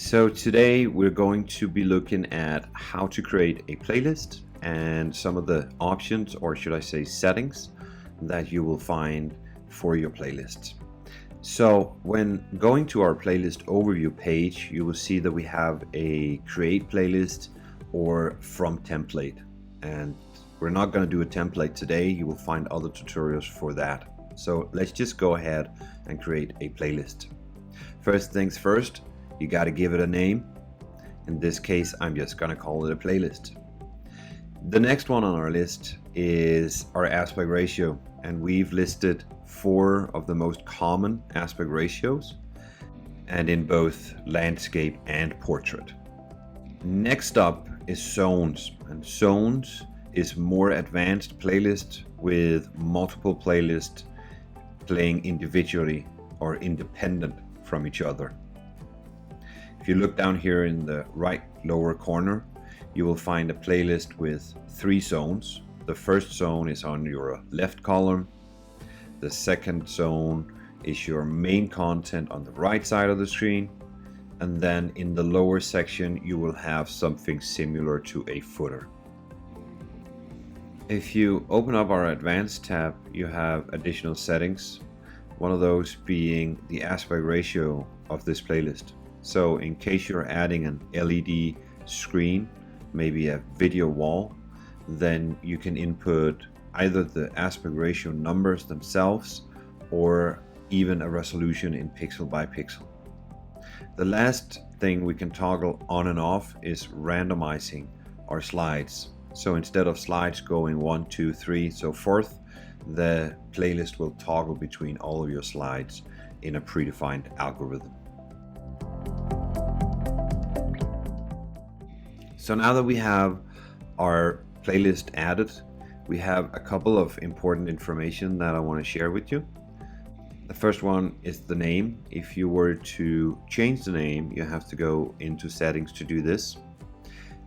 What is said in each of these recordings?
So today we're going to be looking at how to create a playlist and some of the options, or should I say settings, that you will find for your playlist. So when going to our playlist overview page, you will see that we have a create playlist or from template. And we're not going to do a template today. You will find other tutorials for that. So let's just go ahead and create a playlist. First things first, you got to give it a name. In this case, I'm just going to call it a playlist. The next one on our list is our aspect ratio, and we've listed 4 of the most common aspect ratios, and in both landscape and portrait. Next up is zones, and zones is more advanced playlist with multiple playlists playing individually or independent from each other. If you look down here in the right lower corner, you will find a playlist with 3 zones. The first zone is on your left column. The second zone is your main content on the right side of the screen. And then in the lower section, you will have something similar to a footer. If you open up our advanced tab, you have additional settings. One of those being the aspect ratio of this playlist. So in case you're adding an LED screen, maybe a video wall, then you can input either the aspect ratio numbers themselves or even a resolution in pixel by pixel. The last thing we can toggle on and off is randomizing our slides. So instead of slides going 1, 2, 3, so forth, the playlist will toggle between all of your slides in a predefined algorithm. So now that we have our playlist added, we have a couple of important information that I want to share with you. The first one is the name. If you were to change the name, you have to go into settings to do this.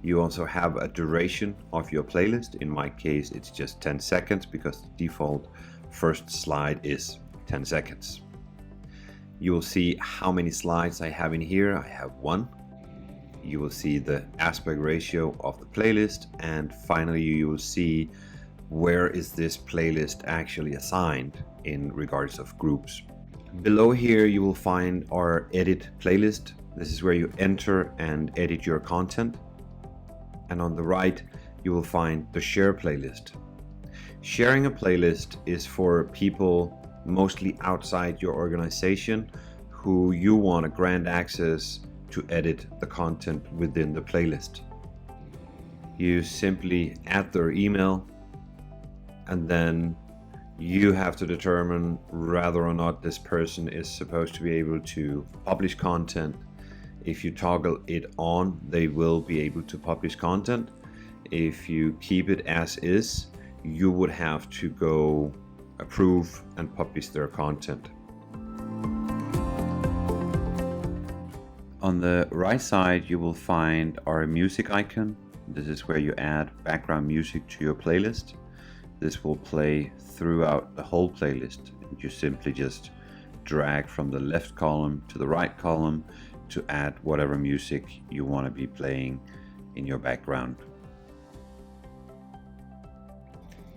You also have a duration of your playlist. In my case, it's just 10 seconds because the default first slide is 10 seconds. You will see how many slides I have in here. I have 1. You will see the aspect ratio of the playlist, and finally you will see where is this playlist actually assigned in regards of groups. Below here you will find our edit playlist. This is where you enter and edit your content, and on the right you will find the share playlist. Sharing a playlist is for people mostly outside your organization who you want to grant access to edit the content within the playlist. You simply add their email, and then you have to determine whether or not this person is supposed to be able to publish content. If you toggle it on, they will be able to publish content. If you keep it as is, you would have to go approve and publish their content. On the right side, you will find our music icon. This is where you add background music to your playlist. This will play throughout the whole playlist. You simply just drag from the left column to the right column to add whatever music you want to be playing in your background.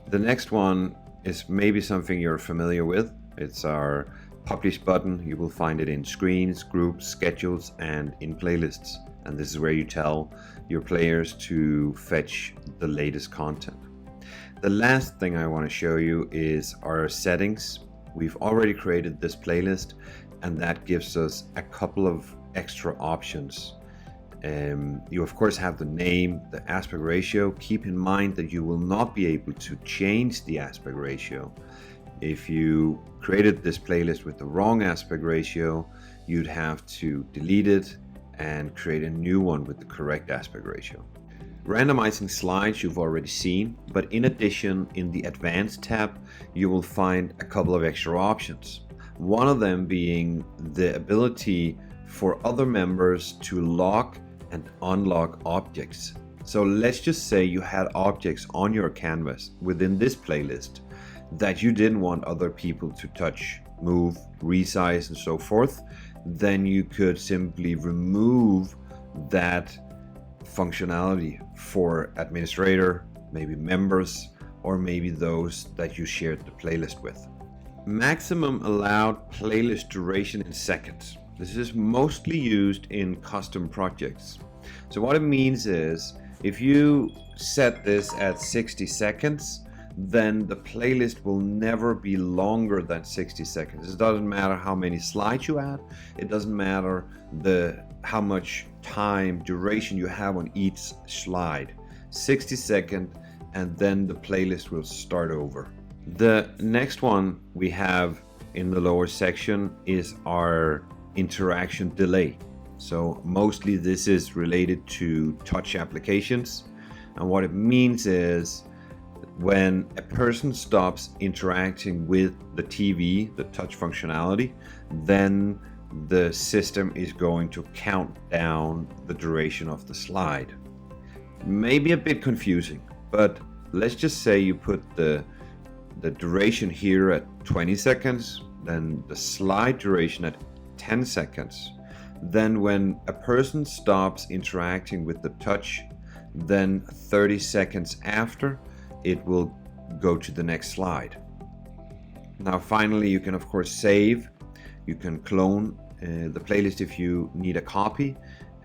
The next one is maybe something you're familiar with. It's our publish button. You will find it in screens, groups, schedules, and in playlists. And this is where you tell your players to fetch the latest content. The last thing I want to show you is our settings. We've already created this playlist, and that gives us a couple of extra options. You of course have the name, the aspect ratio. Keep in mind that you will not be able to change the aspect ratio. If you created this playlist with the wrong aspect ratio, you'd have to delete it and create a new one with the correct aspect ratio. Randomizing slides you've already seen, but in addition, in the advanced tab, you will find a couple of extra options. One of them being the ability for other members to lock and unlock objects. So let's just say you had objects on your canvas within this playlist that you didn't want other people to touch, move, resize, and so forth. then you could simply remove that functionality for administrator, maybe members, or maybe those that you shared the playlist with. Maximum allowed playlist duration in seconds. This is mostly used in custom projects. So what it means is, if you set this at 60 seconds, then the playlist will never be longer than 60 seconds. It doesn't matter how many slides you add. It doesn't matter how much time duration you have on each slide. 60 seconds, and then the playlist will start over. The next one we have in the lower section is our interaction delay. So mostly this is related to touch applications, and what it means is when a person stops interacting with the TV, the touch functionality, then the system is going to count down the duration of the slide. Maybe a bit confusing, but let's just say you put the duration here at 20 seconds, then the slide duration at 10 seconds. Then when a person stops interacting with the touch, then 30 seconds after, it will go to the next slide. Now finally, you can of course save, you can clone the playlist if you need a copy,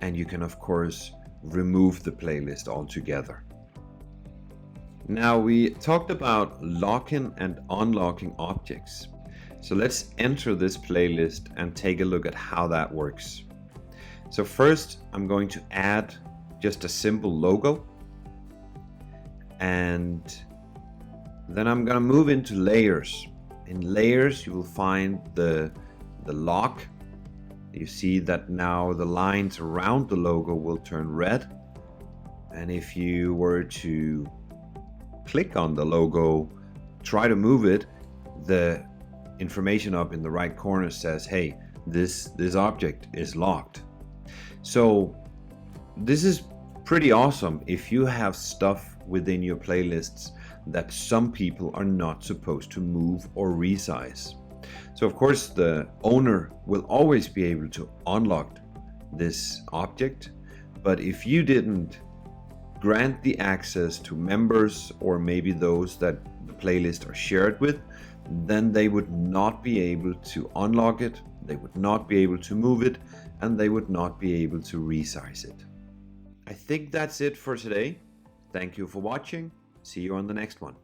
and you can of course remove the playlist altogether. Now we talked about locking and unlocking objects. So let's enter this playlist and take a look at how that works. So first I'm going to add just a simple logo, and then I'm gonna move into layers. In layers you will find the lock. You see that now the lines around the logo will turn red, and if you were to click on the logo, try to move it, the information up in the right corner says, hey, this object is locked. So this is pretty awesome if you have stuff within your playlists that some people are not supposed to move or resize. So of course the owner will always be able to unlock this object, but if you didn't grant the access to members or maybe those that the playlist are shared with, then they would not be able to unlock it, they would not be able to move it, and they would not be able to resize it. I think that's it for today. Thank you for watching. See you on the next one.